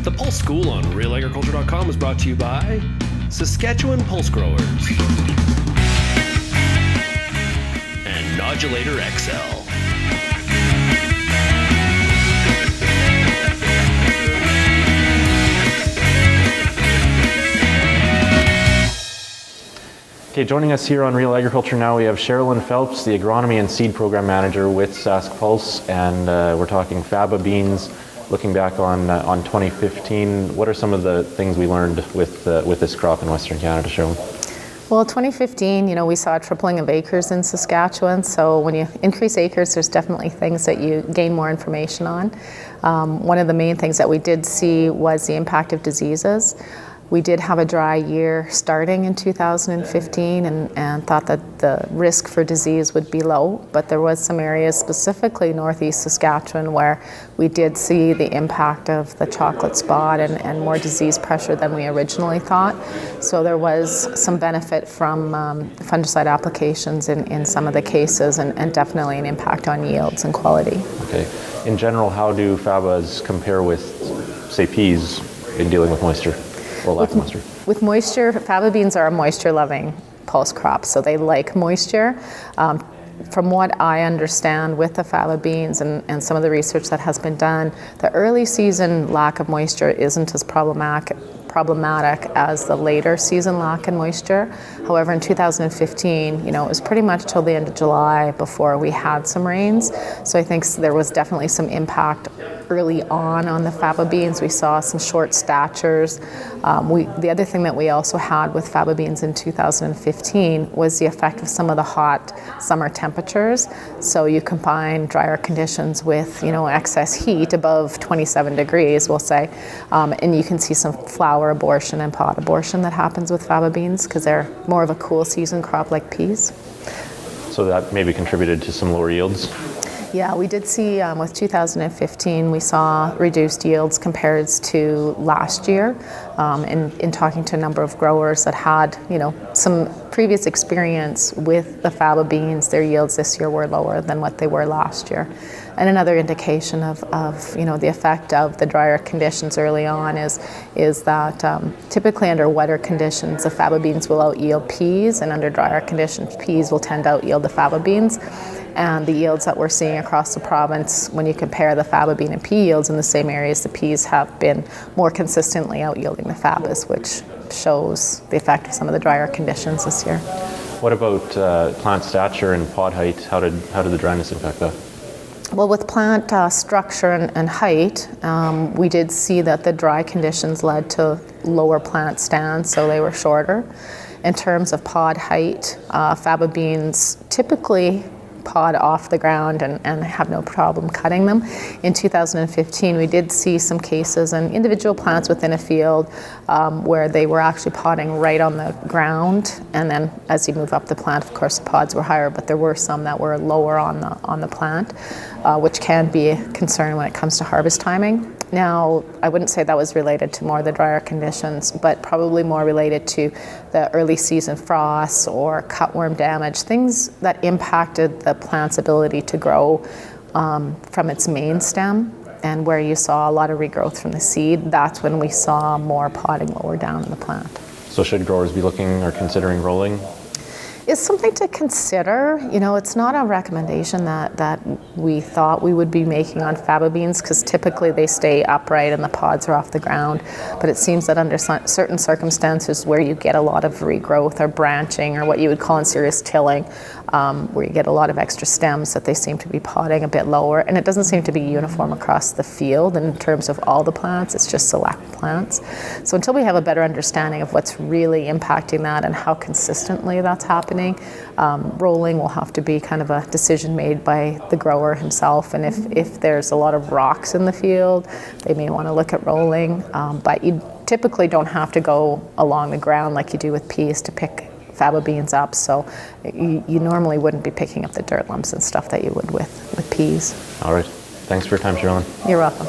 The Pulse School on RealAgriculture.com is brought to you by Saskatchewan Pulse Growers and Nodulator XL. Okay, joining us here on Real Agriculture now, we have Sherilyn Phelps, the Agronomy and Seed Program Manager with Sask Pulse, and we're talking Faba beans. Looking back on 2015, what are some of the things we learned with this crop in Western Canada, Sherilyn? Well, 2015, we saw a tripling of acres in Saskatchewan. So when you increase acres, there's definitely things that you gain more information on. One of the main things that we did see was the impact of diseases. We did have a dry year starting in 2015 and thought that the risk for disease would be low, but there was some areas, specifically northeast Saskatchewan, where we did see the impact of the chocolate spot and more disease pressure than we originally thought. So there was some benefit from fungicide applications in some of the cases and definitely an impact on yields and quality. Okay. In general, how do Fabas compare with, say, peas in dealing with moisture? Or lack of moisture? With moisture, Faba beans are a moisture-loving pulse crop, so they like moisture. From what I understand with the Faba beans and some of the research that has been done, the early season lack of moisture isn't as problematic as the later season lack in moisture. However, in 2015, it was pretty much till the end of July before we had some rains. So I think there was definitely some impact early on the Faba beans. We saw some short statures. The other thing that we also had with Faba beans in 2015 was the effect of some of the hot summer temperatures. So you combine drier conditions with, excess heat above 27 degrees, we'll say, and you can see some flower abortion and pod abortion that happens with Faba beans because they're more of a cool season crop like peas. So that maybe contributed to some lower yields? Yeah, we did see with 2015, we saw reduced yields compared to last year. In talking to a number of growers that had, some previous experience with the Faba beans, their yields this year were lower than what they were last year. And another indication of the effect of the drier conditions early on is that typically under wetter conditions, the Faba beans will out-yield peas, and under drier conditions, peas will tend to out-yield the Faba beans. And the yields that we're seeing across the province, when you compare the Faba bean and pea yields in the same areas, the peas have been more consistently out-yielding the Fabas, which shows the effect of some of the drier conditions this year. What about plant stature and pod height? How did the dryness impact that? Well, with plant structure and height, we did see that the dry conditions led to lower plant stands, so they were shorter. In terms of pod height, Faba beans typically pod off the ground and have no problem cutting them. In 2015, we did see some cases in individual plants within a field where they were actually podding right on the ground, and then as you move up the plant, of course, the pods were higher, but there were some that were lower on the plant, which can be a concern when it comes to harvest timing. Now, I wouldn't say that was related to more the drier conditions, but probably more related to the early season frosts or cutworm damage, things that impacted the plant's ability to grow from its main stem, and where you saw a lot of regrowth from the seed. That's when we saw more podding lower down in the plant. So should growers be looking or considering rolling? It's something to consider. It's not a recommendation that we thought we would be making on Faba beans, because typically they stay upright and the pods are off the ground. But it seems that under certain circumstances where you get a lot of regrowth or branching, or what you would call in serious tilling, where you get a lot of extra stems, that they seem to be podding a bit lower. And it doesn't seem to be uniform across the field in terms of all the plants. It's just select plants. So until we have a better understanding of what's really impacting that and how consistently that's happening, rolling will have to be kind of a decision made by the grower himself. And if there's a lot of rocks in the field, they may want to look at rolling. But you typically don't have to go along the ground like you do with peas to pick Faba beans up. So you normally wouldn't be picking up the dirt lumps and stuff that you would with peas. All right. Thanks for your time, Sherilyn. You're welcome.